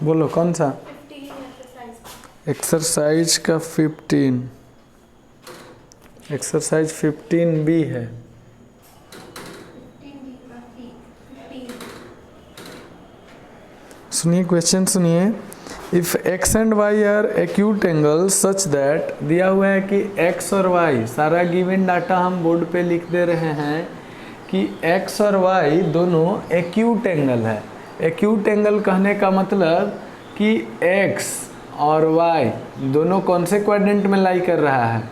बोलो कौन सा? 15 एक्सरसाइज का 15, एक्सरसाइज 15B है। 15 का ठीक 15 सुनिए क्वेश्चन सुनिए। If x and y are acute angle such that, दिया हुआ है कि एक्स और वाई, सारा गिवन डाटा हम बोर्ड पे लिख दे रहे हैं कि एक्स और वाई दोनों एक्यूट एंगल है। एक्यूट एंगल कहने का मतलब कि एक्स और वाई दोनों कौन से क्वाड्रेंट में लाई कर रहा है?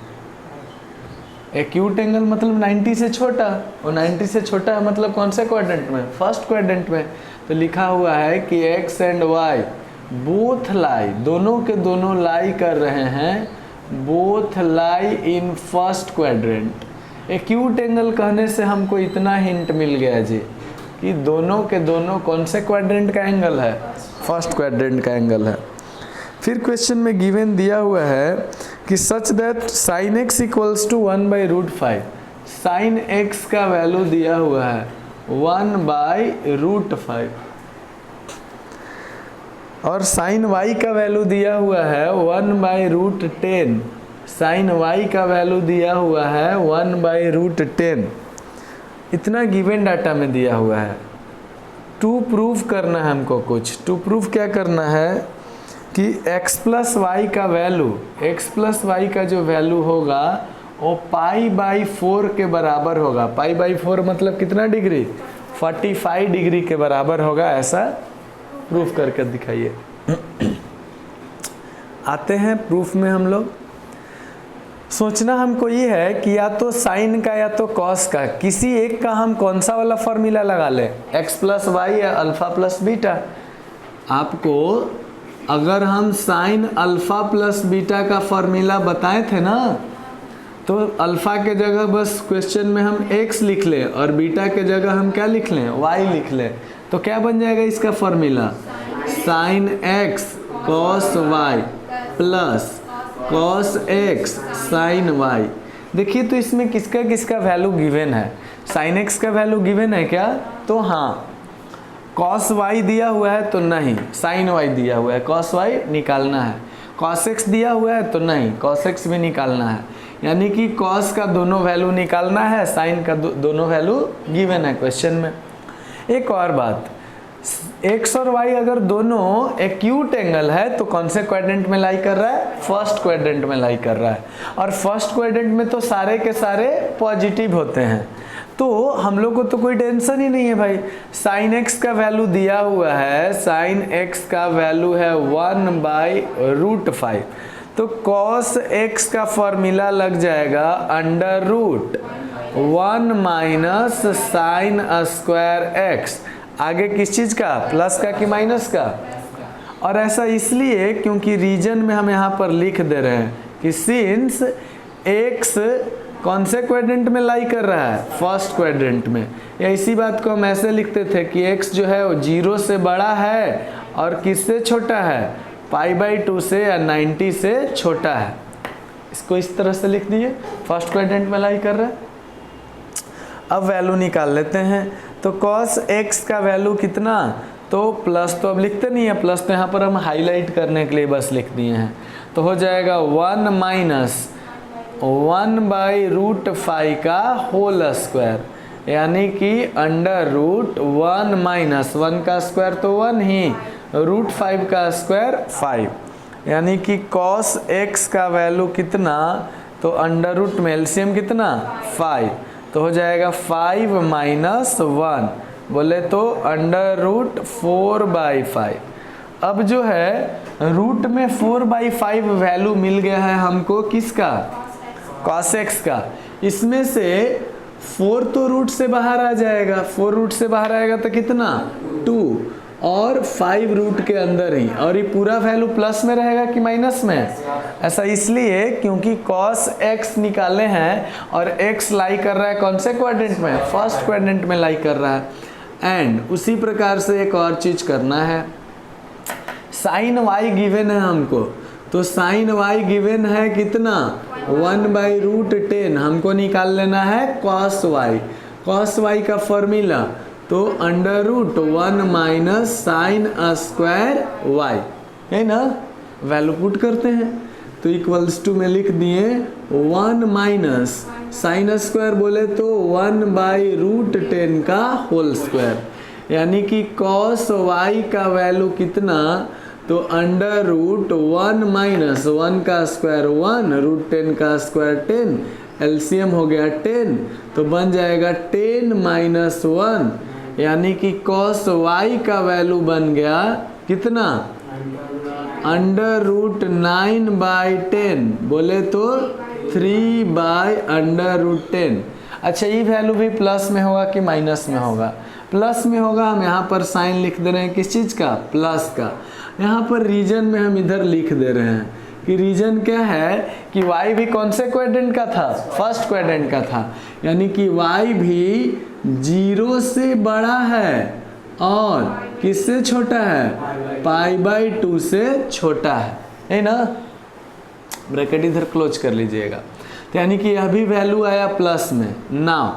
एक्यूट एंगल मतलब 90 से छोटा, और 90 से छोटा है मतलब कौन से क्वाड्रेंट में? फर्स्ट क्वाड्रेंट में। तो लिखा हुआ है कि एक्स एंड वाई बोथ लाई, दोनों के दोनों लाई कर रहे हैं, both lie in first quadrant. Acute angle कहने से हमको इतना हिंट मिल गया जी कि दोनों के दोनों कौन से क्वाड्रेंट का एंगल है? फर्स्ट क्वाड्रेंट का एंगल है। फिर क्वेश्चन में गिवन दिया हुआ है कि such that sine x equals to 1/√5। Sine x का वैल्यू दिया हुआ है 1/√5 और साइन वाई का वैल्यू दिया हुआ है 1/√10। साइन वाई का वैल्यू दिया हुआ है 1/√10। इतना गिवन डाटा में दिया हुआ है। टू प्रूव करना है हमको कुछ। टू प्रूव क्या करना है कि x प्लस वाई का वैल्यू, x प्लस वाई का जो वैल्यू होगा वो π/4 के बराबर होगा। π/4 मतलब कितना डिग्री? 45 डिग्री के बराबर होगा। ऐसा प्रूफ करके दिखाइए। आते हैं प्रूफ में हम लोग। सोचना हमको ये है कि या तो साइन का या तो कॉस का, किसी एक का हम कौन सा वाला फॉर्मूला लगा ले, x प्लस वाई या अल्फा प्लस बीटा। आपको अगर हम साइन अल्फा प्लस बीटा का फॉर्मूला बताए थे ना, तो अल्फा के जगह बस क्वेश्चन में हम x लिख लें और बीटा के जगह हम क्या लिख लें? y लिख लें। तो क्या बन जाएगा इसका formula? Sine x cos y plus cos x sine y। देखिए तो इसमें किसका किसका वैल्यू गिवन है? साइन x का वैल्यू गिवन है क्या? तो हाँ। कॉस y दिया हुआ है तो नहीं, साइन y दिया हुआ है, कॉस y निकालना है। कॉस x दिया हुआ है तो नहीं, कॉस x भी निकालना है। यानी कि कॉस का दोनों वैल्यू निकालना है, साइन का दोनों वैल्यू गिवन है क्वेश्चन में। एक और बात, x और y अगर दोनों एक्यूट एंगल है तो कौन से क्वाड्रेंट में लाई कर रहा है? फर्स्ट क्वाड्रेंट में लाई कर रहा है। और फर्स्ट क्वाड्रेंट में तो सारे के सारे पॉजिटिव होते हैं, तो हम लोग को तो कोई टेंशन ही नहीं है भाई। साइन एक्स का वैल्यू दिया हुआ है, साइन एक्स का वैल्यू है 1/√5। तो कॉस एक्स का फॉर्मूला लग जाएगा √1 माइनस साइन स्क्वायर एक्स। आगे किस चीज का? प्लस का कि माइनस का? और ऐसा इसलिए क्योंकि रीजन में हम यहाँ पर लिख दे रहे हैं कि सिंस एक्स कौन से क्वाड्रेंट में लाई कर रहा है? फर्स्ट क्वाड्रेंट में। या इसी बात को हम ऐसे लिखते थे कि x जो है वो 0 से बड़ा है और किससे छोटा है? π/2 से या 90 से छोटा है। इसको इस तरह से लिख दिए, फर्स्ट क्वाड्रेंट में लाई कर रहा है। अब वैल्यू निकाल लेते हैं। तो cos x का वैल्यू कितना? तो प्लस तो अब लिखते नहीं है, प्लस तो यहाँ पर हम हाईलाइट करने के लिए बस लिख दिए हैं। तो हो जाएगा 1 माइनस 1/√5 का होल स्क्वायर, यानी कि √1 माइनस 1 का स्क्वायर तो 1 ही, √5 का स्क्वायर 5, यानी कि cos x का वैल्यू कितना? तो अंडर रूट में एलसीएम कितना? 5। तो हो जाएगा 5 माइनस 1, बोले तो √4/5। अब जो है रूट में 4/5 वैल्यू मिल गया है हमको, किसका? cos x का। इसमें से 4 तो रूट से बाहर आ जाएगा, 4 रूट से बाहर आएगा तो कितना? 2, और 5 रूट के अंदर ही, और ये पूरा वैल्यू प्लस में रहेगा कि माइनस में? ऐसा इसलिए क्योंकि cos x निकाले हैं और x लाई कर रहा है कौन से क्वाड्रेंट में? फर्स्ट क्वाड्रेंट में लाई कर रहा है। एंड उसी प्रकार से एक और चीज करना है, साइन y गिवन है हमको, तो साइन y गिवन है कितना? 1/√10। हमको निकाल लेना है cos y। cos y का फॉर्मूला तो under root 1 minus sine square y, है ना। वैल्यू पुट करते हैं तो इक्वल्स टू में लिख दिए 1 माइनस साइन स्क्वायर बोले तो 1/√10 का होल स्क्वायर, यानी कि कॉस वाई का वैल्यू कितना, तो अंडर रूट 1 माइनस 1 का स्क्वायर 1, √10 का स्क्वायर 10, एलसीएम हो गया 10, तो बन जाएगा 10 माइनस 1, यानी कि कॉस वाई का वैल्यू बन गया कितना, अंडर रूट 9/10 बोले तो 3/√10। अच्छा ये वैल्यू भी प्लस में होगा कि माइनस में होगा, प्लस में होगा। हम यहाँ पर साइन लिख दे रहे हैं किस चीज़ का, प्लस का। यहाँ पर रीजन में हम इधर लिख दे रहे हैं कि रीजन क्या है कि y भी कौन से क्वाड्रेंट का था, फर्स्ट क्वाड्रेंट का था, यानी कि y भी 0 से बड़ा है और किससे छोटा है, π/2 से छोटा है ना। ब्रैकेट इधर क्लोज कर लीजिएगा। तो यानी कि यह भी वैल्यू आया प्लस में। नाउ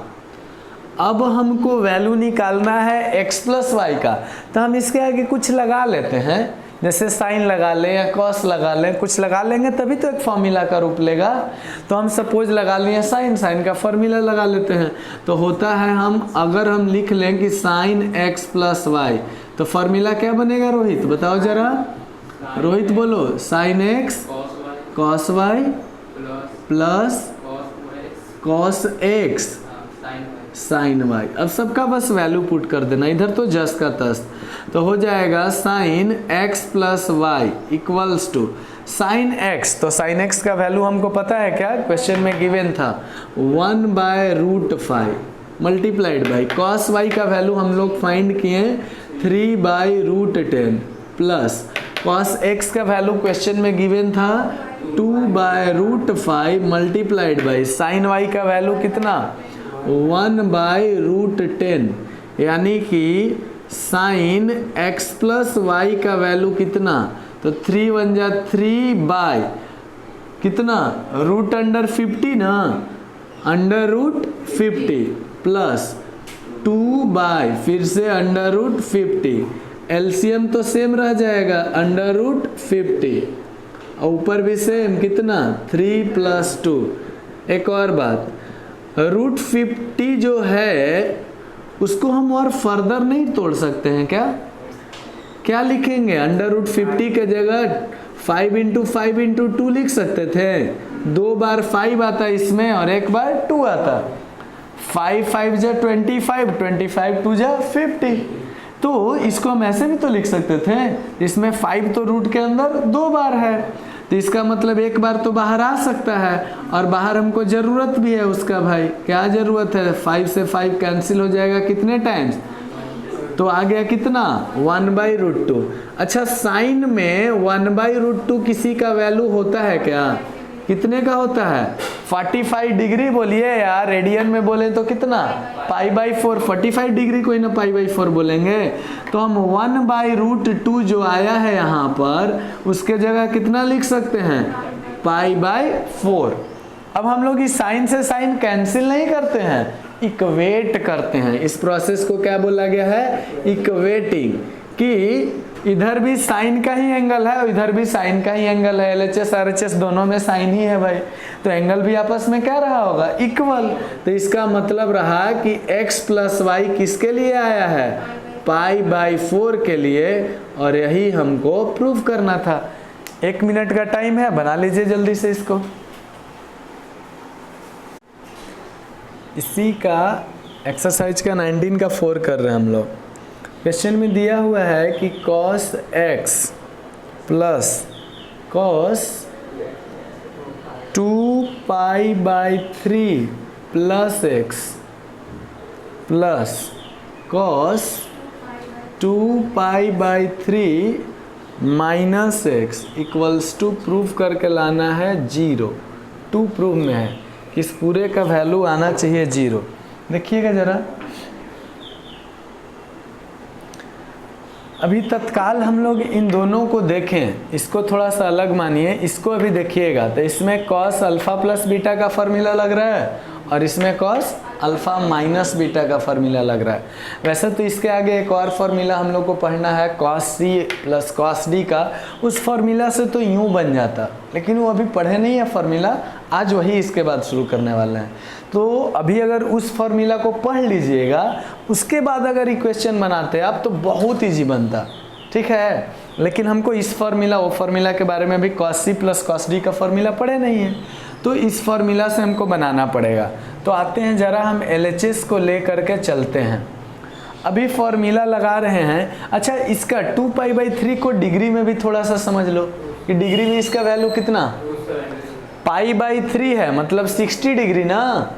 अब हमको वैल्यू निकालना है x प्लस वाई का, तो हम इसके आगे कुछ लगा लेते हैं, जैसे साइन लगा लें या कॉस लगा लें, कुछ लगा लेंगे तभी तो एक फॉर्मूला का रूप लेगा। तो हम सपोज लगा लिए साइन, साइन का फॉर्मूला लगा लेते हैं। तो होता है अगर हम लिख लें कि साइन x प्लस वाई, तो फॉर्मूला क्या बनेगा रोहित, बताओ जरा। रोहित बोलो, sine x cos y plus cos x sine y. अब सबका बस वैल्यू पुट कर देना, इधर तो जस का तस। तो हो जाएगा sine x plus y equals to sine x, तो साइन x का वैल्यू हमको पता है क्या, क्वेश्चन में गिवन था 1/√5 मल्टीप्लाइड बाई कॉस y का वैल्यू हम लोग फाइंड किए 3/√10 प्लस कॉस x का वैल्यू क्वेश्चन में गिवन था 2/√5 मल्टीप्लाइड बाई साइन y का वैल्यू कितना 1/√10, यानी कि साइन x प्लस वाई का वैल्यू कितना, तो 3 1 जा 3 कितना √50 ना, √50 प्लस 2 फिर से √50, एलसीएम तो सेम रह जाएगा √50, और ऊपर भी सेम कितना 3 + 2। एक और बात, √50 जो है उसको हम और फर्दर नहीं तोड़ सकते हैं क्या, क्या लिखेंगे, √50 के जगह 5 × 5 × 2 लिख सकते थे। 2 बार 5 आता इसमें और 1 बार 2 आता, 5 5 जा 25, 25 2 जा 50, तो इसको हम ऐसे भी तो लिख सकते थे। इसमें 5 तो रूट के अंदर 2 बार है, तो इसका मतलब 1 बार तो बाहर आ सकता है, और बाहर हमको ज़रूरत भी है उसका। भाई क्या ज़रूरत है, 5 से 5 कैंसिल हो जाएगा कितने टाइम्स, तो आ गया कितना 1/√2। अच्छा साइन में 1/√2 किसी का वैल्यू होता है क्या, कितने का होता है 45 डिग्री बोलिए यार, रेडियन में बोले तो कितना π/4, 45 डिग्री कोई ना π/4 बोलेंगे। तो हम 1/√2 जो आया है यहाँ पर उसके जगह कितना लिख सकते हैं π/4। अब हम लोग इस साइन से साइन कैंसिल नहीं करते हैं, इक्वेट करते हैं। इस प्रोसेस को क्या बोला गया है, इक्वेटिंग, कि इधर भी साइन का ही एंगल है और इधर भी साइन का ही एंगल है, LHS RHS दोनों में साइन ही है भाई, तो एंगल भी आपस में क्या रहा होगा, इक्वल। तो इसका मतलब रहा कि x प्लस वाई किसके लिए आया है, π/4 के लिए, और यही हमको प्रूव करना था। 1 मिनट का टाइम है, बना लीजिए जल्दी से इसको। इसी का एक्सरसाइज का 19 का 4 कर रहे हैं हम लोग। क्वेश्चन में दिया हुआ है कि cos x plus cos 2π/3 plus x plus cos 2π/3 minus x equals to prove करके लाना है 0। 2 प्रूव में है कि इस पूरे का वैल्यू आना चाहिए 0। देखिएगा जरा, अभी तत्काल हम लोग इन दोनों को देखें, इसको थोड़ा सा अलग मानिए, इसको अभी देखिएगा। तो इसमें cos α + β का फॉर्मूला लग रहा है और इसमें cos अल्फ़ा माइनस बीटा का फार्मूला लग रहा है। वैसे तो इसके आगे एक और फार्मूला हम लोग को पढ़ना है cos C plus cos D का, उस फार्मूला से तो यूँ बन जाता, लेकिन वो अभी पढ़े नहीं है फार्मूला, आज वही इसके बाद शुरू करने वाले हैं। तो अभी अगर उस फार्मूला को पढ़ लीजिएगा, उसके बाद अगर इक्वेशन बनाते आप तो बहुत ईजी बनता, ठीक है। लेकिन हमको इस फार्मूला वो फार्मूला के बारे में भी cos C plus cos D का फार्मूला पढ़े नहीं है, तो इस फार्मूला से हमको बनाना पड़ेगा। तो आते हैं ज़रा हम LHS को ले करके चलते हैं। अभी फार्मूला लगा रहे हैं। अच्छा, इसका 2π/3 को डिग्री में भी थोड़ा सा समझ लो कि डिग्री में इसका वैल्यू कितना π/3 है, मतलब 60 डिग्री ना।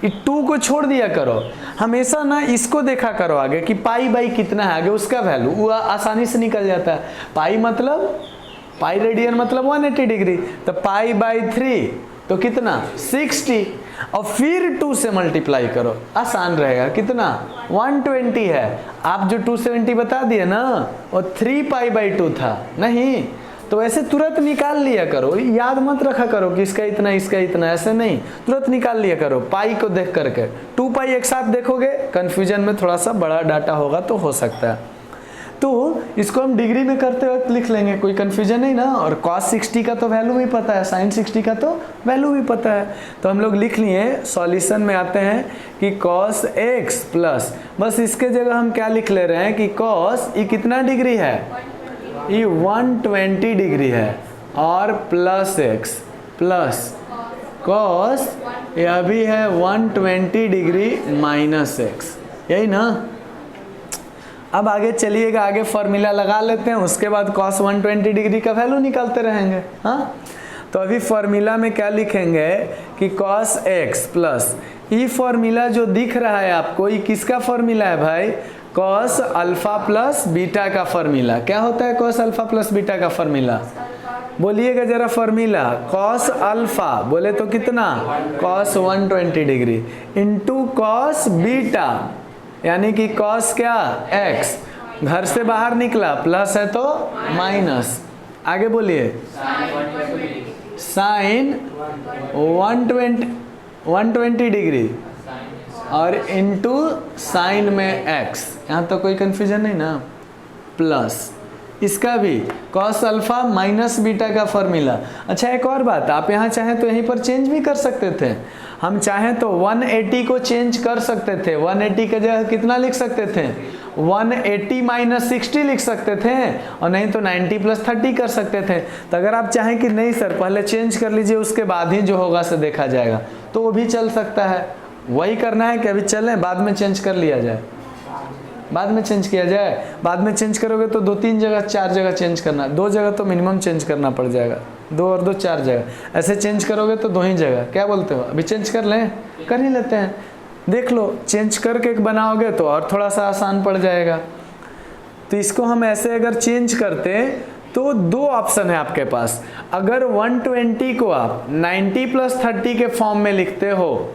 ये 2 को छोड़ दिया करो, हमेशा ना इसको देखा करो आगे कि π/, कितना है आगे उसका वैल्यू, वो आसानी से निकल जाता है। पाई मतलब पाई रेडियन मतलब 180 डिग्री, तो π/3 तो कितना 60, और फिर 2 से मल्टीप्लाई करो, आसान रहेगा। कितना 120 है। आप जो 270 बता दिए ना, वो 3π/2 था नहीं, तो ऐसे तुरंत निकाल लिया करो, याद मत रखा करो कि इसका इतना इसका इतना, ऐसे नहीं, तुरंत निकाल लिया करो पाई को देख करके। 2π एक साथ देखोगे कंफ्यूजन में थोड़ा सा बड़ा डाटा होगा तो हो सकता है। तो इसको हम डिग्री में करते वक्त लिख लेंगे, कोई कंफ्यूजन नहीं ना। और cos 60 का तो वैल्यू भी पता है, sin 60 का तो वैल्यू भी पता है, तो हम लोग लिख लिए। सॉल्यूशन में आते हैं कि cos x प्लस, बस इसके जगह हम क्या लिख ले रहे हैं कि cos ये कितना डिग्री है, ये 120 डिग्री है, और प्लस x प्लस cos यह भी है 120 डिग्री माइनस x, यही ना। अब आगे चलिएगा, आगे फार्मूला लगा लेते हैं, उसके बाद cos 120 डिग्री का वैल्यू निकालते रहेंगे। हाँ, तो अभी फार्मूला में क्या लिखेंगे कि cos x प्लस, ये फार्मूला जो दिख रहा है आपको, ये किसका फार्मूला है भाई, cos अल्फा प्लस बीटा का फार्मूला। क्या होता है cos अल्फा प्लस बीटा का फार्मूला, बोलिएगा जरा फार्मूला। cos अल्फा बोले तो कितना, cos 120 degree into cos beta, यानी कि cos क्या x, घर से बाहर निकला प्लस है तो माइनस, आगे बोलिए sin 120 डिग्री और इंटू साइन में x, यहाँ तो कोई कंफ्यूजन नहीं ना, प्लस इसका भी cos अल्फा माइनस बीटा का फार्मूला। अच्छा, एक और बात, आप यहाँ चाहें तो यहीं पर चेंज भी कर सकते थे, हम चाहें तो 180 को चेंज कर सकते थे, 180 के जगह कितना लिख सकते थे, 180 माइनस 60 लिख सकते थे, और नहीं तो 90 प्लस 30 कर सकते थे। तो अगर आप चाहें कि नहीं सर पहले चेंज कर लीजिए उसके बाद ही जो होगा से देखा जाएगा, तो वो भी चल सकता है। वही करना है कि अभी चलें बाद में चेंज कर लिया जाए, बाद में चेंज किया जाए। बाद में चेंज करोगे तो 2-3 जगह 4 जगह चेंज करना, 2 जगह तो मिनिमम चेंज करना पड़ जाएगा, 2 और 2 4 जगह, ऐसे चेंज करोगे तो 2 ही जगह। क्या बोलते हो, अभी चेंज कर लें, कर ही लेते हैं, देख लो चेंज करके बनाओगे तो और थोड़ा सा आसान पड़ जाएगा। तो इसको हम ऐसे अगर चेंज करते तो 2 ऑप्शन है आपके पास। अगर 120 को आप 90 प्लस 30 के फॉर्म में लिखते हो,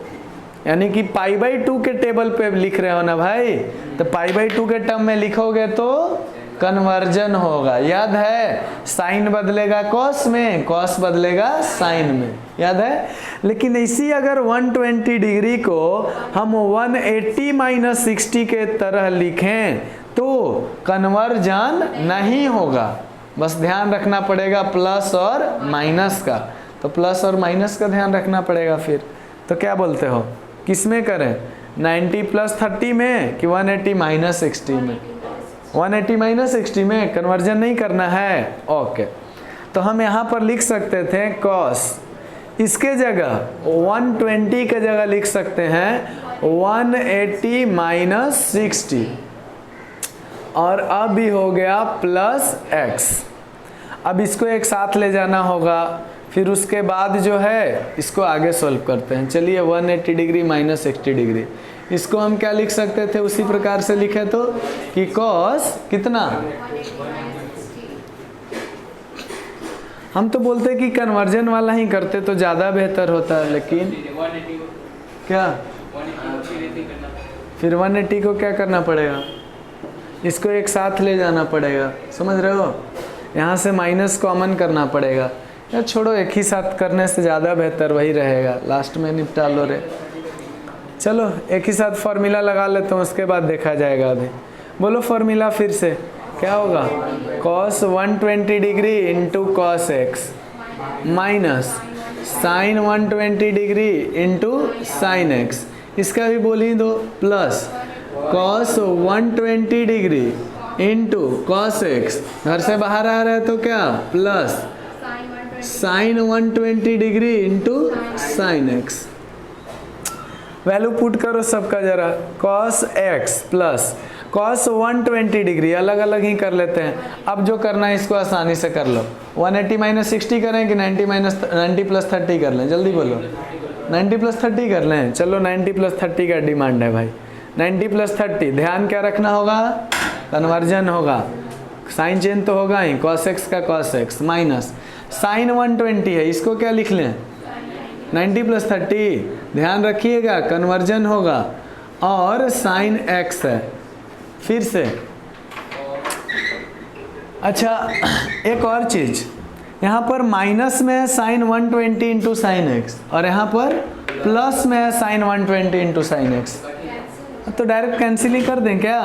यानी कि π/2 के टेबल पे लिख रहे हो ना भाई, तो π/2 के टर्म में लिखोगे तो कन्वर्जन होगा, याद है, साइन बदलेगा कॉस में, कॉस बदलेगा साइन में, याद है। लेकिन इसी अगर 120 डिग्री को हम 180 माइनस 60 के तरह लिखें तो कन्वर्जन नहीं होगा, बस ध्यान रखना पड़ेगा प्लस और माइनस का, तो प्लस और माइनस का ध्यान रखना पड़ेगा। फिर तो क्या बोलते हो, किस में करें, 90 प्लस 30 में कि 180 माइनस 60 में, 180 माइनस 60 में कन्वर्जन नहीं करना है। ओके, तो हम यहाँ पर लिख सकते थे cos, इसके जगह 120 के जगह लिख सकते हैं 180 माइनस 60, और अब भी हो गया प्लस x। अब इसको एक साथ ले जाना होगा, फिर उसके बाद जो है इसको आगे सॉल्व करते हैं। चलिए 180 डिग्री माइनस 60 डिग्री, इसको हम क्या लिख सकते थे, उसी प्रकार से लिखे तो कि cos कितना, हम तो बोलते कि कन्वर्जन वाला ही करते तो ज़्यादा बेहतर होता, लेकिन क्या फिर 180 को क्या करना पड़ेगा, इसको एक साथ ले जाना पड़ेगा, समझ रहे हो, यहाँ से माइनस कॉमन करना पड़ेगा। या छोड़ो, एक ही साथ करने से ज़्यादा बेहतर वही रहेगा, लास्ट में निपटा लो रे। चलो एक ही साथ फॉर्मूला लगा लेते हैं, उसके बाद देखा जाएगा। अभी बोलो फॉर्मूला फिर से, क्या होगा? cos 120 degree into cos x minus sine 120 degree into sine x, इसका भी बोल ही दो, plus cos 120 degree into cos x, घर से बाहर आ रहा है तो क्या, plus sine 120 degree into sine x. Value put करो सबका जरा, cos x plus cos 120 degree, अलग अलग ही कर लेते हैं। अब जो करना है इसको आसानी से कर लो। 180 माइनस 60 करें कि 90 प्लस 30 कर लें? जल्दी बोलो। 90 प्लस 30 कर लें। चलो 90 प्लस 30 का डिमांड है भाई। 90 प्लस 30, ध्यान क्या रखना होगा? कन्वर्जन होगा, साइन चेंज तो होगा ही, cos x का cos x माइनस साइन 120 है, इसको क्या लिख लें? 90 प्लस 30, ध्यान रखिएगा कन्वर्जन होगा, और साइन x है। फिर से अच्छा एक और चीज, यहाँ पर माइनस में है साइन 120 इंटू साइन एक्स, और यहाँ पर प्लस में है साइन 120 इंटू साइन एक्स, तो डायरेक्ट कैंसिल ही कर दें क्या?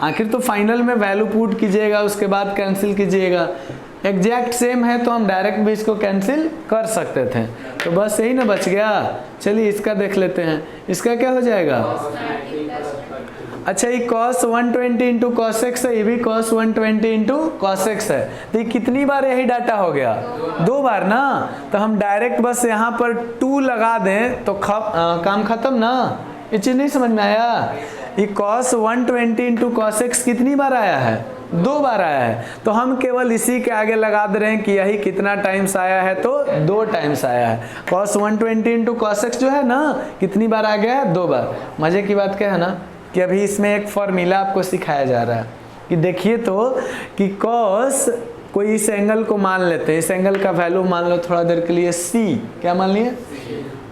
आखिर तो फाइनल में वैल्यू पुट कीजिएगा, उसके बाद कैंसिल कीजिएगा। एग्जैक्ट सेम है तो हम डायरेक्ट भी इसको कैंसिल कर सकते थे, तो बस यही ना बच गया। चलिए इसका देख लेते हैं, इसका क्या हो जाएगा? अच्छा ये cos 120 इंटू कॉस एक्स है, ये भी cos 120 इंटू कॉस एक्स है, तो ये कितनी बार यही डाटा हो गया? 2 बार ना, तो हम डायरेक्ट बस यहाँ पर 2 लगा दें तो काम खत्म ना। ये चीज़ नहीं समझ में आया? ये cos 120 इंटू कॉस एक्स कितनी बार आया है? 2 बार आया है, तो हम केवल इसी के आगे लगा दे रहे हैं कि यही कितना टाइम्स आया है, तो 2 टाइम्स आया है। cos 120 इंटू कॉस एक्स जो है ना, कितनी बार आ गया है? 2 बार। मजे की बात क्या है ना कि अभी इसमें एक फॉर्मूला आपको सिखाया जा रहा है कि देखिए तो कि cos, कोई इस एंगल को मान लेते हैं, इस एंगल का वैल्यू मान लो थोड़ा देर के लिए c, क्या मान लिए,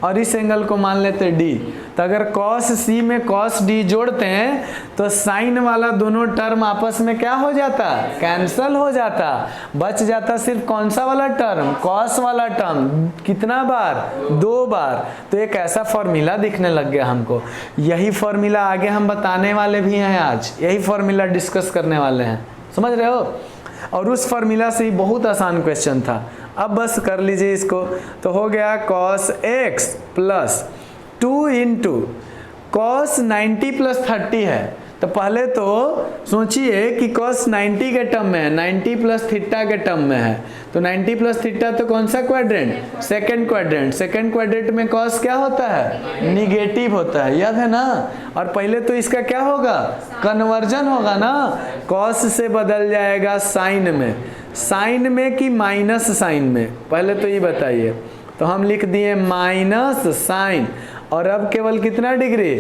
और इस एंगल को मान लेते हैं d, तो अगर cos c में cos d जोड़ते हैं तो साइन वाला दोनों टर्म आपस में क्या हो जाता? कैंसल हो जाता। बच जाता सिर्फ कौन सा वाला टर्म? cos वाला टर्म। कितना बार? 2 बार। तो एक ऐसा फॉर्मूला दिखने लग गया हमको। यही फॉर्मूला आगे हम बताने वाले भी हैं, आज यही फॉर्मूला डिस्कस करने वाले हैं, समझ रहे हो? और उस फॉर्मूला से ही बहुत आसान क्वेश्चन था, अब बस कर लीजिए इसको। तो हो गया cos x plus 2 into cos 90 plus 30 है, तो पहले तो सोचिए कि cos 90 के टर्म में है, 90 प्लस थीटा के टर्म में है, तो 90 प्लस थीटा तो कौन सा quadrant? Second quadrant. Second quadrant में cos क्या होता है? निगेटिव होता है, याद है ना? और पहले तो इसका क्या होगा? कन्वर्जन होगा ना, cos से बदल जाएगा साइन में, साइन में कि माइनस साइन में, पहले तो ये बताइए। तो हम लिख दिए माइनस साइन, और अब केवल कितना डिग्री?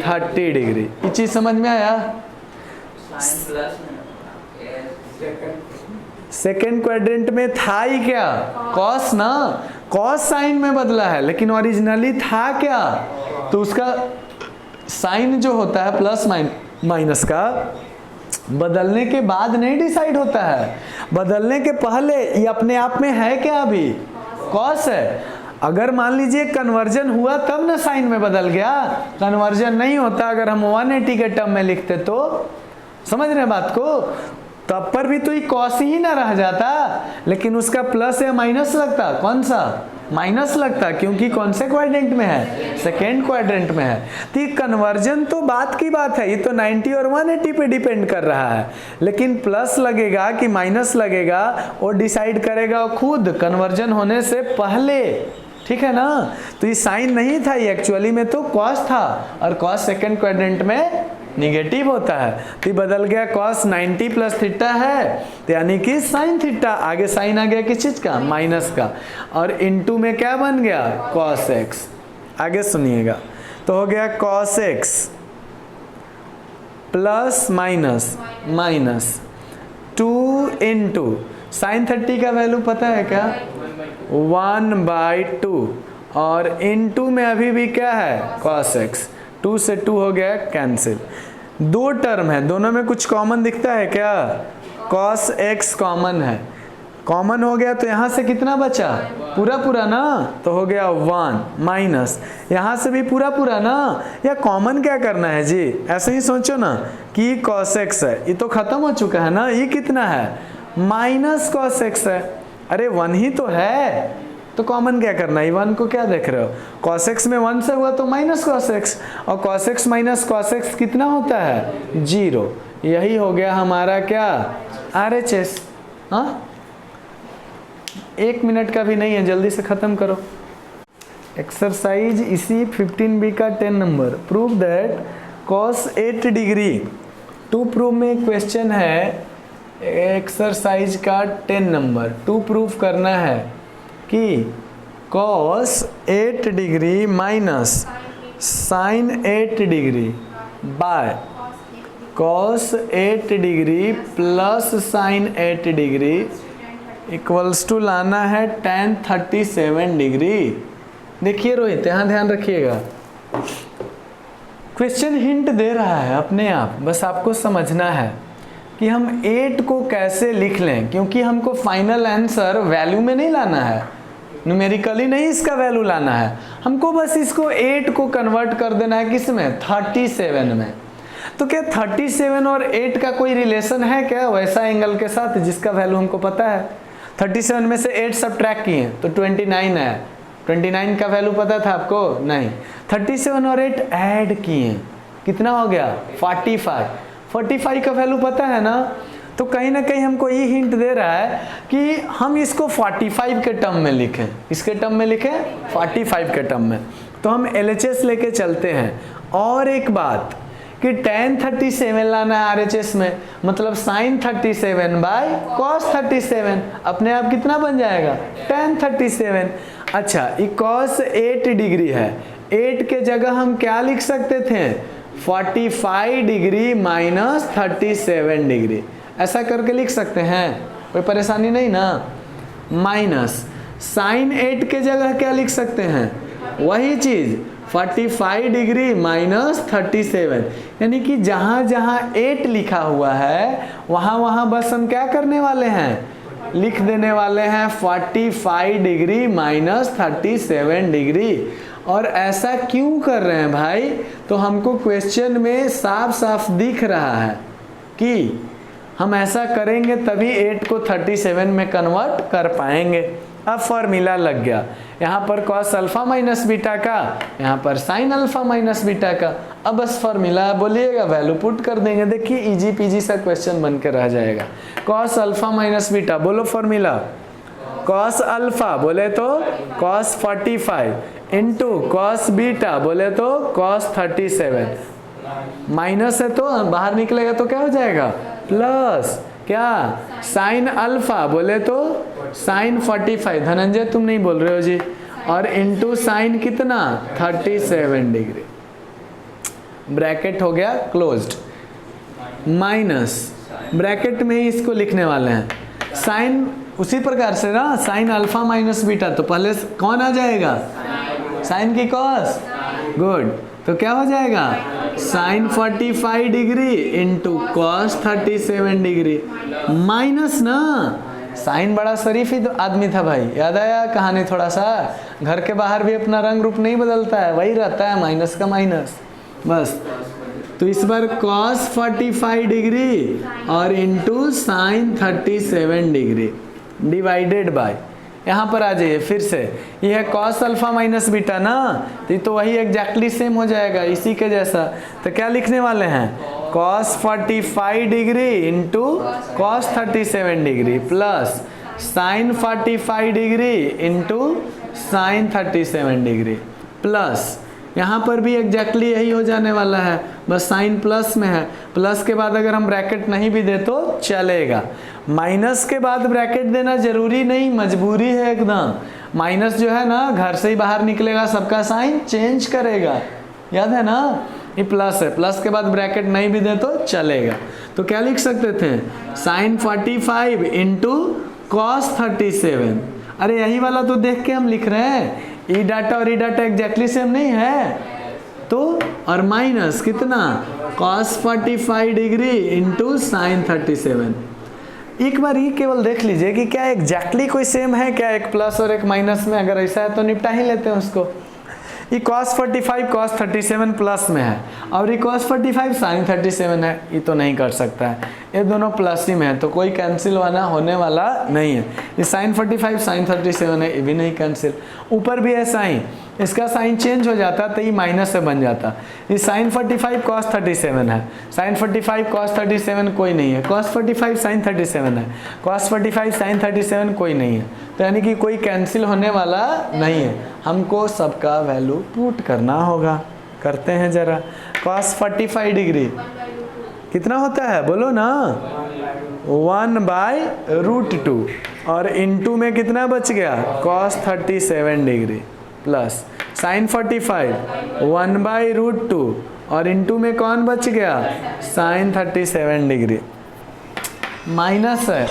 30 डिग्री। ये चीज समझ में आया? सेकेंड क्वाड्रेंट में था ही क्या? cos ना, cos साइन में बदला है, लेकिन ओरिजिनली था क्या? तो उसका साइन जो होता है प्लस माइनस का, बदलने के बाद नहीं डिसाइड होता है, बदलने के पहले ये अपने आप में है क्या? अभी cos है। अगर मान लीजिए कन्वर्जन हुआ तब ना साइन में बदल गया, कन्वर्जन नहीं होता अगर हम 180 के टर्म में लिखते तो, समझ रहे हैं बात को? तब पर भी तो ये cos ही ना रह जाता, लेकिन उसका प्लस या माइनस लगता, कौन सा? माइनस लगता, क्योंकि कौन से क्वाड्रेंट में है? सेकेंड क्वाड्रेंट में है। तो ये कन्वर्जन तो बात की बात है, ये तो 90 और 180 पे डिपेंड कर रहा है, लेकिन प्लस लगेगा कि माइनस लगेगा वो डिसाइड करेगा खुद कन्वर्जन होने से पहले, ठीक है ना? तो ये साइन नहीं था, ये एक्चुअली में तो cos था, और cos सेकेंड क्वाड्रेंट में निगेटिव होता है, तो बदल गया cos 90 प्लस थीटा है, तो यानी कि साइन थीटा, आगे साइन आ गया किस चीज का? माइनस का, और इनटू में क्या बन गया? cos x। आगे सुनिएगा, तो हो गया cos x plus minus minus 2 into sine 30 का वैल्यू पता है क्या? 1/2, और इनटू में अभी भी क्या है? cos x। 2 से 2 हो गया कैंसिल। 2 टर्म है, दोनों में कुछ कॉमन दिखता है क्या? cos x कॉमन है, कॉमन हो गया तो यहाँ से कितना बचा, पूरा पूरा ना, तो हो गया 1 माइनस यहाँ से भी पूरा पूरा ना, या कॉमन क्या करना है जी, ऐसे ही सोचो ना कि cos x है, ये तो खत्म हो चुका है ना, ये कितना है माइनस cos x है, अरे 1 ही तो है, तो कॉमन क्या करना है, 1 को क्या देख रहे हो, cos x में 1 से हुआ तो माइनस cos x, और cos x minus cos x कितना होता है 0, यही हो गया हमारा क्या RHS। हाँ 1 मिनट का भी नहीं है, जल्दी से ख़त्म करो। एक्सरसाइज इसी 15B का 10 number, prove that cos 8 degree, to prove में क्वेश्चन है एक्सरसाइज का 10 नंबर, टू प्रूव करना है कि cos 8 degree minus sin 8 degree by cos 8 degree plus sin 8 degree equals to लाना है tan 37 डिग्री। देखिए रोहित यहाँ ध्यान रखिएगा, क्वेश्चन हिंट दे रहा है अपने आप, बस आपको समझना है कि हम 8 को कैसे लिख लें, क्योंकि हमको फाइनल आंसर वैल्यू में नहीं लाना है, न्यूमेरिकली नहीं इसका वैल्यू लाना है, हमको बस इसको 8 को कन्वर्ट कर देना है किस में 37 में। तो क्या 37 और 8 का कोई रिलेशन है क्या वैसा एंगल के साथ जिसका वैल्यू हमको पता है, 37 में से 8 सब्ट्रैक्ट किए तो 29 है, 29 का वैल्यू पता था आपको नहीं, 37 और 8 ऐड किए कितना हो गया 45 का वैल्यू पता है ना, तो कहीं ना कहीं हमको ये हिंट दे रहा है कि हम इसको 45 के टर्म में लिखें, इसके टर्म में लिखें 45 के टर्म में, तो हम LHS लेके चलते हैं। और एक बात कि tan 37 लाना है RHS में, मतलब sin 37 बाय cos 37, अपने आप कितना बन जाएगा tan 37। अच्छा ये cos 8 डिग्री है, 8 के जगह हम क्या लिख सकते थे 45 डिग्री माइनस 37 डिग्री, ऐसा करके लिख सकते हैं, कोई परेशानी नहीं ना। माइनस sin 8 के जगह क्या लिख सकते हैं वही चीज़ 45 डिग्री माइनस 37, यानी कि जहाँ जहाँ 8 लिखा हुआ है वहाँ वहाँ बस हम क्या करने वाले हैं लिख देने वाले हैं 45 डिग्री माइनस 37 डिग्री। और ऐसा क्यों कर रहे हैं भाई, तो हमको क्वेश्चन में साफ साफ दिख रहा है कि हम ऐसा करेंगे तभी 8 को 37 में कन्वर्ट कर पाएंगे। अब फॉर्मूला लग गया, यहाँ पर cos अल्फा माइनस बीटा का, यहाँ पर sin अल्फा माइनस बीटा का। अब बस फॉर्मूला बोलिएगा वैल्यू पुट कर देंगे, देखिए इजी पीजी सा क्वेश्चन बन के रह जाएगा। cos अल्फा माइनस बीटा, बोलो फॉर्मूला, cos अल्फा बोले तो cos 45 इंटू cos बीटा बोले तो cos 37, माइनस है तो बाहर निकलेगा तो क्या हो जाएगा प्लस, क्या sin अल्फा बोले तो sin 45, धनंजय तुम नहीं बोल रहे हो जी, और इंटू sin कितना 37 डिग्री, ब्रैकेट हो गया क्लोज्ड, माइनस ब्रैकेट में ही इसको लिखने वाले हैं sin, उसी प्रकार से ना sin अल्फा माइनस बीटा, तो पहले कौन आ जाएगा sin की cos, गुड, तो क्या हो जाएगा sin 45 degree into cos 37 degree, minus ना साइन बड़ा शरीफ ही तो आदमी था भाई, याद आया कहानी, थोड़ा सा घर के बाहर भी अपना रंग रूप नहीं बदलता है, वही रहता है माइनस का माइनस बस। तो इस बार cos 45 डिग्री और into sin 37 degree divided by, यहाँ पर आ जाइए फिर से, ये है cos अल्फा माइनस बीटा ना, तो ये तो वही एग्जैक्टली सेम हो जाएगा इसी के जैसा। तो क्या लिखने वाले हैं cos 45 degree into cos 37 degree plus sin 45 degree into sin 37 degree plus, यहाँ पर भी एग्जैक्टली यही हो जाने वाला है, बस साइन प्लस में है, प्लस के बाद अगर हम ब्रैकेट नहीं भी दे तो चलेगा, माइनस के बाद ब्रैकेट देना जरूरी नहीं, मजबूरी है एकदम, माइनस जो है ना घर से ही बाहर निकलेगा सबका साइन चेंज करेगा, याद है ना, ये प्लस है, प्लस के बाद ब्रैकेट नहीं भी दे तो चलेगा। तो क्या लिख सकते थे sin 45 इंटू cos 37, अरे यही वाला तो देख के हम लिख रहे हैं, ई डाटा और ई डाटा एग्जैक्टली सेम नहीं है तो, और माइनस कितना cos 45 डिग्री इंटू sin 37, एक बार ये केवल देख लीजिए कि क्या एग्जैक्टली कोई सेम है क्या, एक प्लस और एक माइनस में। अगर ऐसा है तो निपटा ही लेते हैं उसको। ये cos 45 cos 37 प्लस में है और ये cos 45 sin 37 है, ये तो नहीं कर सकता है, ये दोनों प्लस ही में है तो कोई कैंसिल होने वाला नहीं है। ये sin 45 sin 37 है, ये भी नहीं कैंसिल। ऊपर भी है साइन, इसका साइन चेंज हो जाता तो ये माइनस से बन जाता। ये sin 45 cos 37 है, sin 45 cos 37 कोई नहीं है, cos 45 sin 37 है, cos 45 sin 37 कोई नहीं है, तो यानी कि कोई कैंसिल होने वाला नहीं है। हमको सबका वैल्यू पुट करना होगा, करते हैं जरा। cos 45 डिग्री कितना होता है बोलो ना, 1/√2 और इनटू में कितना बच गया, cos 37 डिग्री प्लस sin 45 1/√2 और इनटू में कौन बच गया, sin 37 डिग्री। माइनस है,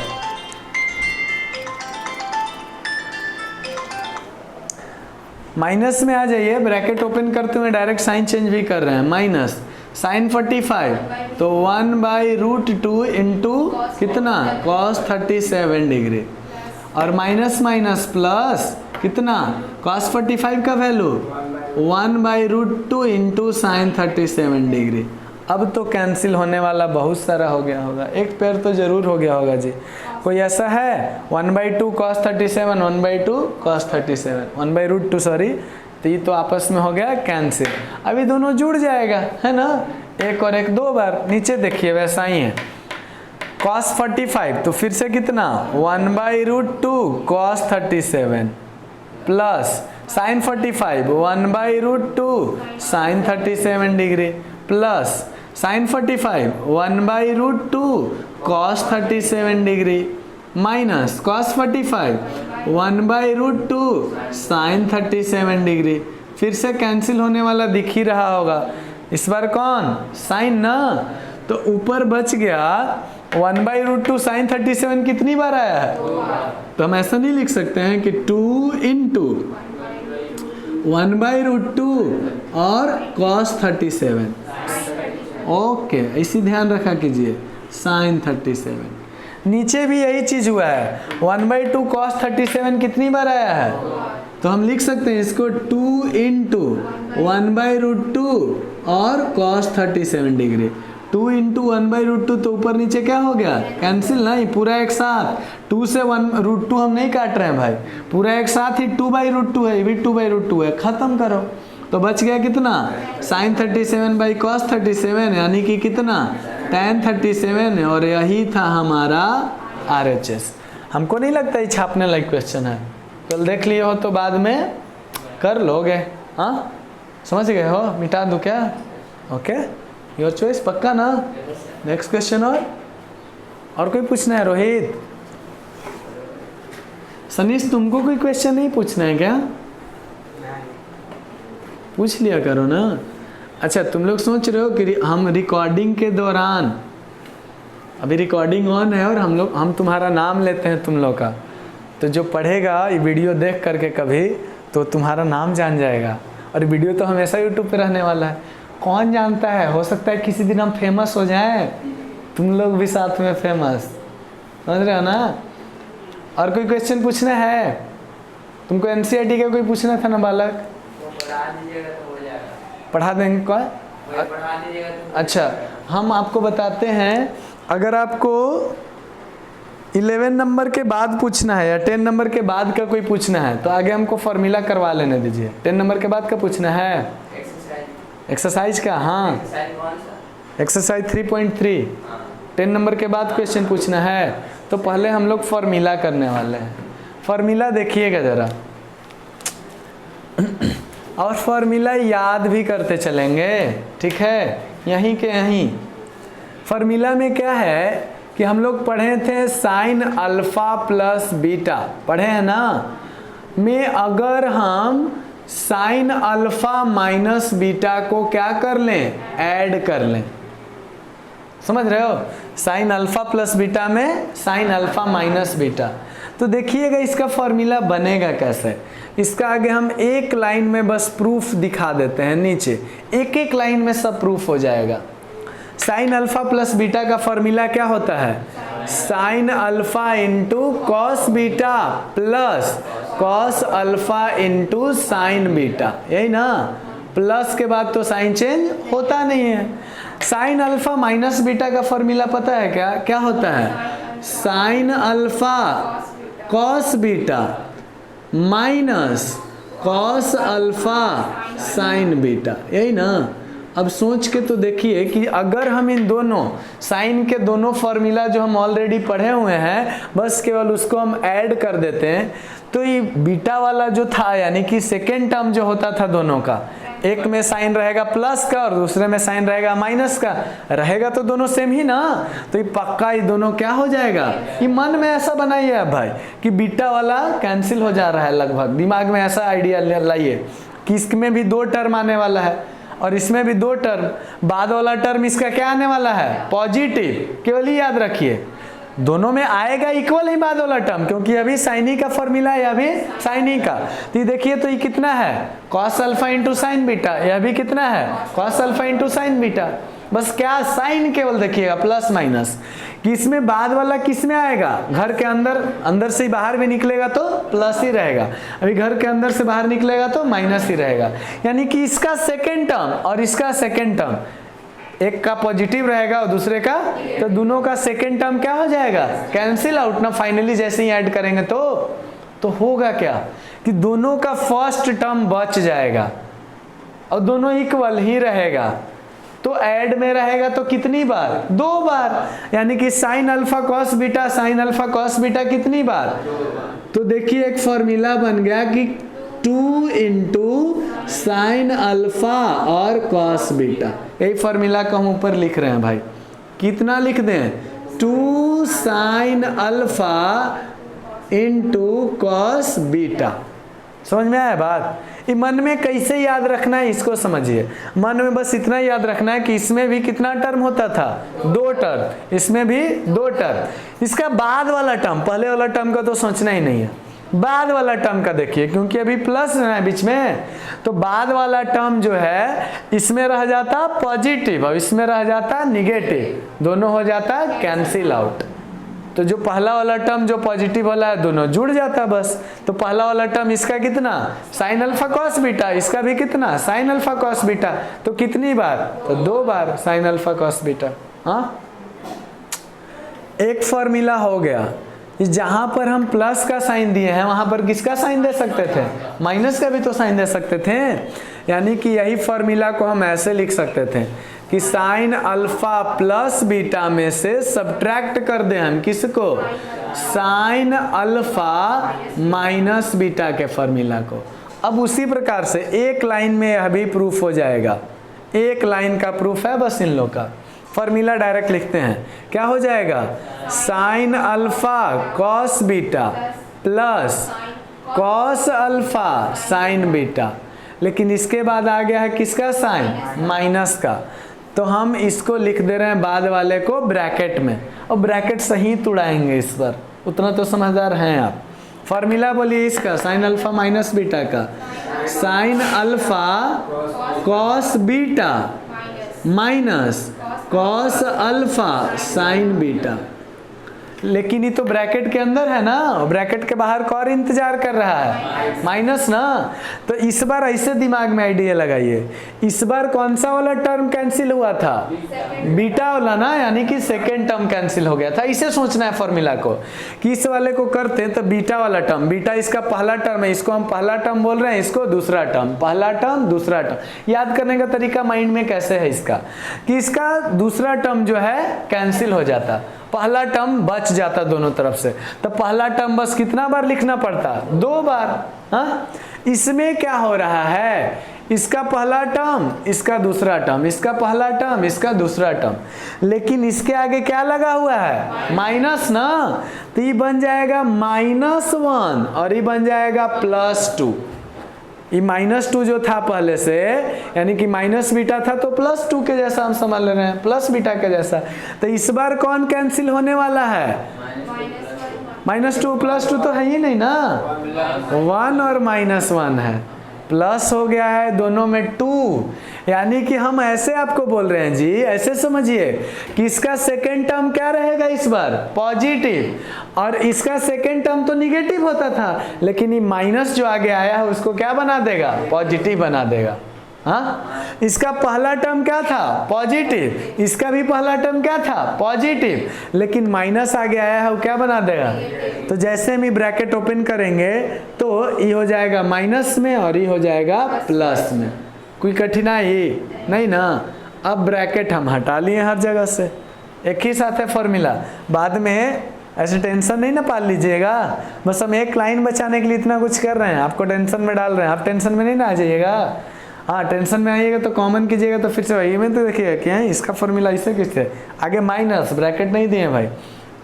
माइनस में आ जाइए, ब्रैकेट ओपन करते हुए डायरेक्ट साइन चेंज भी कर रहे हैं। माइनस sin 45 तो 1/√2 इंटू कितना, cos 37 डिग्री और माइनस माइनस प्लस कितना, cos 45 का वैल्यू 1/√2 इंटू sin 37 डिग्री। अब तो कैंसिल होने वाला बहुत सारा हो गया होगा, एक पेयर तो जरूर हो गया होगा जी। कोई ऐसा है 1/2 cos 37 1/2 cos 37 1/√2 सॉरी, तो ये तो आपस में हो गया कैंसिल। अभी दोनों जुड़ जाएगा है ना, एक और एक दो बार। नीचे देखिए वैसा ही है, cos 45 तो फिर से कितना 1/√2 cos 37 plus sin 45 1/√2 sin 37 degree plus sin 45 1/√2 cos 37 degree minus cos 45 1/√2 sin 37 degree. फिर से कैंसिल होने वाला दिख ही रहा होगा, इस बार कौन, sin ना, तो ऊपर बच गया 1/√2 sin 37 कितनी बार आया है, तो हम ऐसा नहीं लिख सकते हैं कि 2 इंटू 1/√2 और cos 37। ओके इसी ध्यान रखा कीजिए, sin 37। नीचे भी यही चीज हुआ है, 1/2 cos 37 कितनी बार आया है, तो हम लिख सकते हैं इसको 2 इंटू 1/√2 और cos 37 डिग्री। 2 इंटू 1/√2 तो ऊपर नीचे क्या हो गया, कैंसिल नहीं, पूरा एक साथ 2 से 1/√2 हम नहीं काट रहे हैं भाई, पूरा एक साथ ही 2/√2 है, ये भी 2/√2 है, खत्म करो तो बच गया कितना, sin 37 cos 37 यानी कि कितना tan 37, और यही था हमारा RHS। हमको नहीं लगता ये छापने लायक क्वेश्चन है, कल देख लिए हो तो बाद में कर लोगे। हाँ समझ गए हो, मिटा दूं क्या, ओके योर चॉइस, पक्का ना। नेक्स्ट क्वेश्चन और कोई पूछना है, रोहित सनीश तुमको कोई क्वेश्चन नहीं पूछना है क्या, पूछ लिया करो ना। अच्छा तुम लोग सोच रहे हो कि हम रिकॉर्डिंग के दौरान, अभी रिकॉर्डिंग ऑन है और हम तुम्हारा नाम लेते हैं तुम लोग का, तो जो पढ़ेगा ये वीडियो देख करके कभी तो तुम्हारा नाम जान जाएगा, और वीडियो तो हमेशा यूट्यूब पे रहने वाला है। कौन जानता है, हो सकता है किसी दिन हम फेमस हो जाएं, तुम लोग भी साथ में फेमस, समझ रहे हो ना। और कोई क्वेश्चन पूछना है तुमको, NCERT का कोई पूछना था ना बालक, पढ़ा देंगे क्या, पढ़ा दीजिएगा तो। अच्छा हम आपको बताते हैं, अगर आपको 11 नंबर के बाद पूछना है या 10 नंबर के बाद का कोई पूछना है तो आगे हमको फॉर्मूला करवा लेने दीजिए। 10 नंबर के बाद का पूछना है, एक्सरसाइज का, हाँ एक्सरसाइज 3.3 10 नंबर के बाद क्वेश्चन पूछना है, तो पहले हम लोग फॉर्मूला करने वाले हैं। फॉर्मूला देखिएगा जरा और फॉर्मूला याद भी करते चलेंगे, ठीक है, यहीं के यहीं। फॉर्मूला में क्या है कि हम लोग पढ़े थे साइन अल्फा प्लस बीटा, पढ़े हैं ना, में अगर हम साइन अल्फा माइनस बीटा को क्या कर लें, ऐड कर लें, समझ रहे हो, साइन अल्फा प्लस बीटा में साइन अल्फा माइनस बीटा। तो देखिएगा इसका फॉर्मूला बनेगा कैसे, इसका आगे हम एक लाइन में बस प्रूफ दिखा देते हैं, नीचे एक एक लाइन में सब प्रूफ हो जाएगा। साइन अल्फा प्लस बीटा का फॉर्मूला क्या होता है, sine alpha into cos beta plus cos alpha into sine beta, यही ना। प्लस के बाद तो साइन चेंज होता नहीं है। साइन अल्फा माइनस बीटा का फॉर्मूला पता है क्या? क्या होता है? Sine alpha cos beta minus cos alpha sign beta, यही ना। अब सोच के तो देखिए कि अगर हम इन दोनों साइन के दोनों फॉर्मूला जो हम ऑलरेडी पढ़े हुए हैं, बस केवल उसको हम ऐड कर देते हैं, तो ये बीटा वाला जो था यानी कि सेकेंड टर्म जो होता था दोनों का, एक में साइन रहेगा प्लस का और दूसरे में साइन रहेगा माइनस का, रहेगा तो दोनों सेम ही ना। तो ये पक्का ये दोनों क्या हो जाएगा? ये मन में ऐसा बनाइए अब भाई कि बीटा वाला कैंसिल हो जा रहा है, लगभग दिमाग में ऐसा आइडिया लाइए कि इसमें भी दो टर्म आने वाला है और इसमें भी दो टर्म, बाद वाला टर्म इसका क्या आने वाला है? पॉजिटिव। केवल ही याद रखिए दोनों में आएगा इक्वल ही बाद वाला टर्म, क्योंकि अभी साइन ही का फॉर्मूला है, अभी साइन ही का। तो ये देखिए तो ये कितना है? Cos alpha into sine beta. यह भी कितना है? Cos alpha into sine beta. बस क्या साइन केवल देखिएगा प्लस माइनस, कि इसमें बाद वाला किस में आएगा? घर के अंदर, अंदर से बाहर भी निकलेगा तो प्लस ही रहेगा, अभी घर के अंदर से बाहर निकलेगा तो माइनस ही रहेगा। यानी कि इसका सेकेंड टर्म और इसका सेकेंड टर्म, एक का पॉजिटिव रहेगा और दूसरे का, तो दोनों का सेकेंड टर्म क्या हो जाएगा? कैंसिल आउट ना। फाइनली जैसे ही ऐड करेंगे तो होगा क्या कि दोनों का फर्स्ट टर्म बच जाएगा और दोनों इक्वल ही रहेगा। तो ऐड में रहेगा तो कितनी बार? दो बार। यानी कि sine alpha cos beta, sine alpha cos beta कितनी बार? तो देखिए एक फॉर्मूला बन गया कि 2 इंटू साइन अल्फा और कॉस बीटा। यही फॉर्मूला को हम ऊपर लिख रहे हैं भाई। कितना लिख दें? 2 sine alpha into cos beta. समझ में आया बात? ये मन में कैसे याद रखना है इसको समझिए। मन में बस इतना याद रखना है कि इसमें भी कितना टर्म होता था? दो टर्म, इसमें भी दो टर्म। इसका बाद वाला टर्म, पहले वाला टर्म का तो सोचना ही नहीं है, बाद वाला टर्म का देखिए, क्योंकि अभी प्लस है बीच में, तो बाद वाला टर्म जो है इसमें रह जाता पॉजिटिव और इसमें रह जाता निगेटिव, दोनों हो जाता कैंसिल आउट। तो जो पहला वाला टर्म जो पॉजिटिव वाला है दोनों जुड़ जाता बस। तो पहला वाला टर्म इसका कितना? साइन अल्फा कॉस बीटा, इसका भी कितना? Sine alpha cos beta. तो कितनी बार? तो दो बार साइन अल्फा कॉस बीटा। हाँ, एक फॉर्मूला हो गया। जहां पर हम प्लस का साइन दिए हैं वहां पर किसका साइन दे सकते थे? माइनस का भी तो साइन दे सकते थे। यानी कि यही फॉर्मूला को हम ऐसे लिख सकते थे कि साइन अल्फा प्लस बीटा में से सब्ट्रैक्ट कर दें हम किसको? साइन अल्फा माइनस बीटा के फॉर्मूला को। अब उसी प्रकार से एक लाइन में यह भी प्रूफ हो जाएगा। एक लाइन का प्रूफ है बस इन लोग का। फॉर्मूला डायरेक्ट लिखते हैं, क्या हो जाएगा? Sine alpha cos beta plus cos alpha sign beta. लेकिन इसके बाद आ गया है किसका साइन? माइनस का। तो हम इसको लिख दे रहे हैं बाद वाले को ब्रैकेट में, और ब्रैकेट सही तुड़ाएंगे इस पर, उतना तो समझदार हैं आप। फॉर्मूला बोलिए इसका, साइन अल्फा माइनस बीटा का। Sine alpha cos beta minus cos alpha sign beta. लेकिन ये तो ब्रैकेट के अंदर है ना, ब्रैकेट के बाहर कौन इंतजार कर रहा है? माइनस ना। तो इस बार ऐसे दिमाग में आइडिया लगाइए, इस बार कौन सा वाला टर्म कैंसिल हुआ था? बीटा वाला ना, यानी कि सेकेंड टर्म कैंसिल हो गया था। इसे सोचना है फॉर्मूला को कि इस वाले को करते हैं तो बीटा वाला टर्म, बीटा इसका पहला टर्म है, इसको हम पहला टर्म बोल रहे हैं, इसको दूसरा टर्म, पहला टर्म दूसरा टर्म। याद करने का तरीका माइंड में कैसे है इसका कि इसका दूसरा टर्म जो है कैंसिल हो जाता, पहला टर्म बच जाता दोनों तरफ से। तो पहला टर्म बस कितना बार लिखना पड़ता? दो बार। हाँ, इसमें क्या हो रहा है? इसका पहला टर्म, इसका दूसरा टर्म, इसका पहला टर्म, इसका दूसरा टर्म। लेकिन इसके आगे क्या लगा हुआ है? माइनस ना। तो ये बन जाएगा -1 और ये बन जाएगा +2। ये -2 जो था पहले से, यानी कि माइनस बीटा था तो +2 के जैसा हम समझ ले रहे हैं, प्लस बीटा के जैसा। तो इस बार कौन कैंसिल होने वाला है? -2 +2 तो है ही नहीं ना, 1 और -1 है, प्लस हो गया है दोनों में 2, यानी कि हम ऐसे आपको बोल रहे हैं जी, ऐसे समझिए कि इसका सेकेंड टर्म क्या रहेगा इस बार, पॉजिटिव, और इसका सेकेंड टर्म तो निगेटिव होता था, लेकिन ये माइनस जो आगे आया है उसको क्या बना देगा, पॉजिटिव बना देगा। हाँ, इसका पहला टर्म क्या था, पॉजिटिव, इसका भी पहला टर्म क्या था, पॉजिटिव, लेकिन माइनस आगे आया है वो क्या बना देगा। तो जैसे हम ये ब्रैकेट ओपन करेंगे तो ये हो जाएगा माइनस में और ये हो जाएगा प्लस में। कोई कठिनाई नहीं ना। अब ब्रैकेट हम हटा लिए हर जगह से, एक ही साथ है फॉर्मूला, बाद में ऐसे टेंशन नहीं ना पाल लीजिएगा। बस हम एक लाइन बचाने के लिए इतना कुछ कर रहे हैं, आपको टेंशन में डाल रहे हैं, आप टेंशन में नहीं ना आ जाइएगा। हाँ, टेंशन में आइएगा तो कॉमन कीजिएगा तो फिर से वही में तो देखिएगा क्या है, इसका फॉर्मूला इससे किससे आगे माइनस, ब्रैकेट नहीं दिए भाई।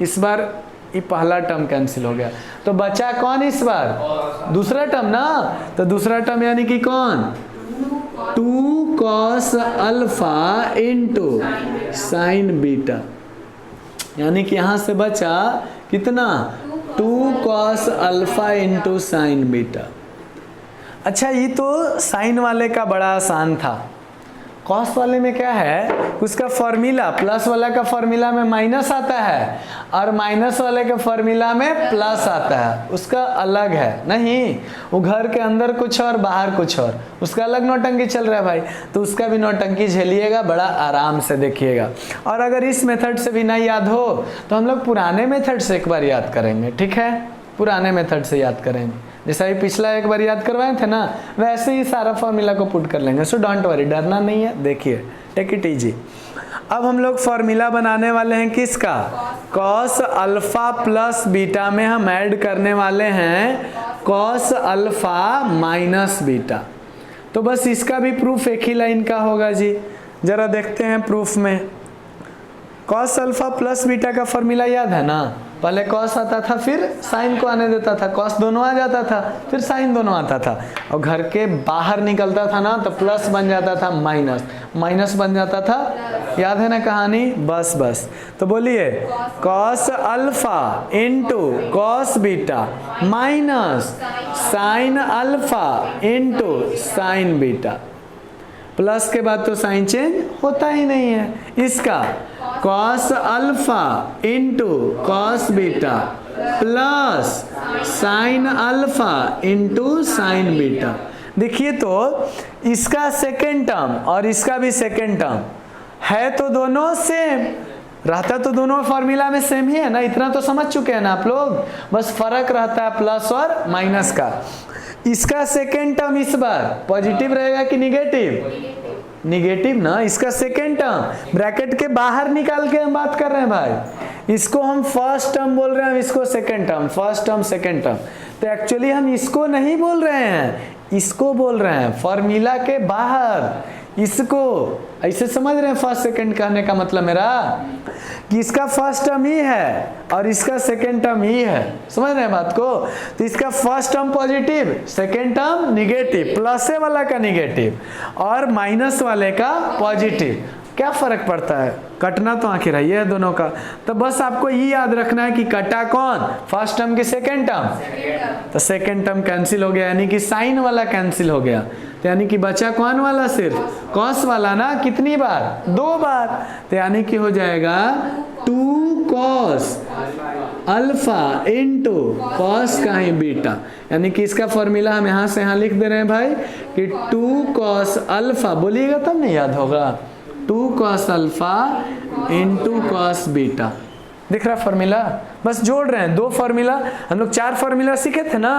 इस बार ये पहला टर्म कैंसिल हो गया, तो बचा कौन इस बार, दूसरा टर्म ना। तो दूसरा टर्म यानी कि कौन, 2 cos alpha into sine beta, यानी कि यहां से बचा कितना, 2 cos alpha into sine beta. अच्छा, ये तो साइन वाले का बड़ा आसान था। कॉस वाले में क्या है, उसका फॉर्मूला, प्लस वाला का फॉर्मूला में माइनस आता है और माइनस वाले के फॉर्मूला में प्लस आता है, उसका अलग है। नहीं, वो घर के अंदर कुछ और बाहर कुछ और, उसका अलग नौटंकी चल रहा है भाई, तो उसका भी नौटंकी झेलिएगा, बड़ा आराम से देखिएगा। और अगर इस मेथड से भी नहीं याद हो तो हम लोग पुराने मेथड से एक बार याद करेंगे, ठीक है, पुराने मेथड से याद करेंगे, जैसा ही पिछला एक बार याद करवाए थे ना, वैसे ही सारा फॉर्मूला को पुट कर लेंगे। सो डोंट वरी, डरना नहीं है, देखिए टेक इट इजी। अब हम लोग फॉर्मूला बनाने वाले हैं किसका, कॉस अल्फा प्लस बीटा में हम ऐड करने वाले हैं कॉस अल्फा माइनस बीटा। तो बस इसका भी प्रूफ एक ही लाइन का होगा जी, जरा देखते हैं प्रूफ में। कॉस अल्फा प्लस बीटा का फॉर्मूला याद है ना, पहले कॉस आता था फिर साइन को आने देता था, कॉस दोनों आ जाता था फिर साइन दोनों आता था, और घर के बाहर निकलता था ना तो प्लस बन जाता था माइनस, माइनस बन जाता था, याद है ना कहानी, बस बस। तो बोलिए cos alpha into cos beta minus sine alpha into sine beta, plus के बाद तो साइन चेंज होता ही नहीं है। इसका cos alpha into cos beta plus sine alpha into sine beta. देखिए तो इसका सेकेंड टर्म और इसका भी सेकेंड टर्म है, तो दोनों सेम रहता, तो दोनों फॉर्मूला में सेम ही है ना, इतना तो समझ चुके हैं ना आप लोग, बस फर्क रहता है प्लस और माइनस का। इसका सेकेंड टर्म इस बार पॉजिटिव रहेगा कि निगेटिव, निगेटिव ना, इसका सेकेंड टर्म ब्रैकेट के बाहर निकाल के हम बात कर रहे हैं भाई, इसको हम फर्स्ट टर्म बोल रहे हैं, इसको second term, first term second term. तो एक्चुअली हम इसको नहीं बोल रहे हैं, इसको बोल रहे हैं फॉर्मूला के बाहर, इसको ऐसे समझ रहे हैं। फर्स्ट सेकंड कहने का मतलब मेरा कि इसका फर्स्ट टर्म ही है और इसका सेकंड टर्म ही है, समझ रहे हैं बात को। तो इसका first term positive, second term negative, plus वाला का निगेटिव और माइनस वाले का पॉजिटिव, क्या फर्क पड़ता है, कटना तो आखिर है ये दोनों का। तो बस आपको ये याद रखना है कि कटा कौन, फर्स्ट टर्म की सेकंड टर्म, तो सेकंड टर्म कैंसिल हो गया, यानी कि साइन वाला कैंसिल हो गया, तो यानी कि बचा कौन वाला, सिर्फ कॉस वाला ना, कितनी बार, 2 बार, तो यानी कि हो जाएगा 2 cos अल्फा इंटू कॉस का ही बीटा, यानी कि इसका फॉर्मूला हम यहाँ से यहाँ लिख दे रहे हैं भाई कि 2 cos अल्फा, बोलिएगा तब नहीं याद होगा, 2 cos alpha into cos beta. दिख रहा फॉर्मूला, बस जोड़ रहे हैं 2 फॉर्मूला, हम लोग 4 फॉर्मूला सीखे थे ना,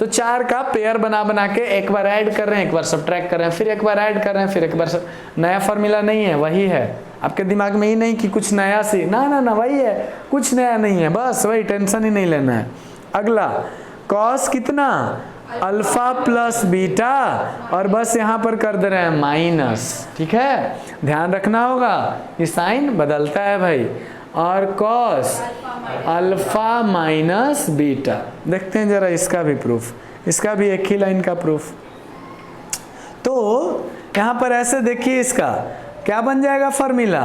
तो 4 का पेयर बना बना के एक बार ऐड कर रहे हैं, एक बार सब्ट्रैक्ट कर रहे हैं, फिर एक बार ऐड कर रहे हैं, फिर एक बार नया फॉर्मूला नहीं है, वही है आपके दिमाग में, ही नहीं कि कुछ नया सी, ना ना ना वही है, कुछ नया नहीं है, बस वही, टेंशन ही नहीं लेना है। अगला कॉस कितना, अल्फा प्लस बीटा, और बस यहाँ पर कर दे रहे हैं माइनस, ठीक है, ध्यान रखना होगा ये साइन बदलता है भाई, और कॉस अल्फा माइनस बीटा। देखते हैं जरा इसका भी प्रूफ, इसका भी एक ही लाइन का प्रूफ। तो यहाँ पर ऐसे देखिए, इसका क्या बन जाएगा formula,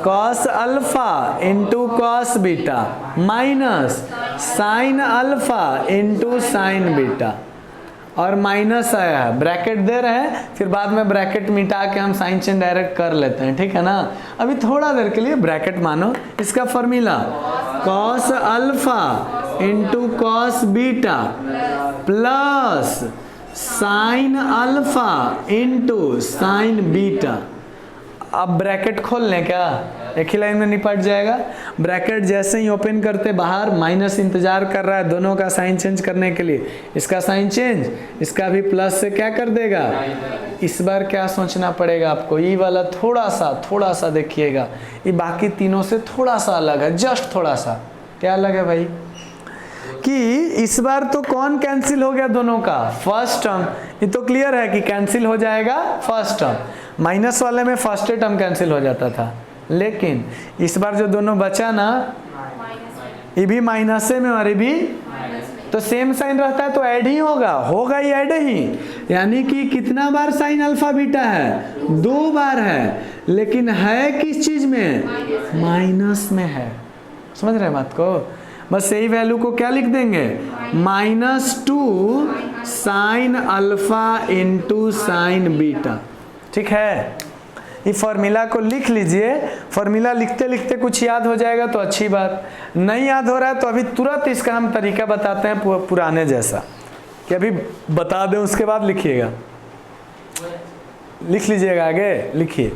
cos alpha into cos beta minus sine alpha into sine beta. और माइनस आया है, ब्रैकेट दे रहे हैं, फिर बाद में ब्रैकेट मिटा के हम साइन चेंज डायरेक्ट कर लेते हैं, ठीक है ना। अभी थोड़ा देर के लिए ब्रैकेट मानो। इसका formula cos alpha into cos beta plus sine alpha into sine beta. अब ब्रैकेट खोल लें क्या, एक ही लाइन में निपट जाएगा। ब्रैकेट जैसे ही ओपन करते बाहर माइनस इंतजार कर रहा है दोनों का साइन चेंज करने के लिए, इसका साइन चेंज, इसका भी प्लस से क्या कर देगा। इस बार क्या सोचना पड़ेगा आपको, ये वाला थोड़ा सा देखिएगा, ये बाकी तीनों से थोड़ा सा अलग है, जस्ट थोड़ा सा। क्या अलग है भाई, कि इस बार तो कौन कैंसिल हो गया दोनों का, फर्स्ट टर्म। ये तो क्लियर है कि कैंसिल हो जाएगा फर्स्ट टर्म, माइनस वाले में फर्स्ट टर्म कैंसिल हो जाता था, लेकिन इस बार जो दोनों बचा ना, ये भी माइनस में और ये भी, तो सेम साइन रहता है तो ऐड ही होगा ही ऐड ही। यानी कि कितना बार साइन अल्फा बीटा है, 2 बार है, लेकिन है किस चीज में, माइनस में है। समझ रहे हैं बात को, बस यही वैल्यू को क्या लिख देंगे, -2 sine alpha into sine beta, ठीक है। ये फॉर्मूला को लिख लीजिए, फॉर्मूला लिखते लिखते कुछ याद हो जाएगा तो अच्छी बात, नहीं याद हो रहा है तो अभी तुरंत इसका हम तरीका बताते हैं पुराने जैसा, कि अभी बता दें उसके बाद लिखिएगा। लिख लीजिएगा, आगे लिखिए।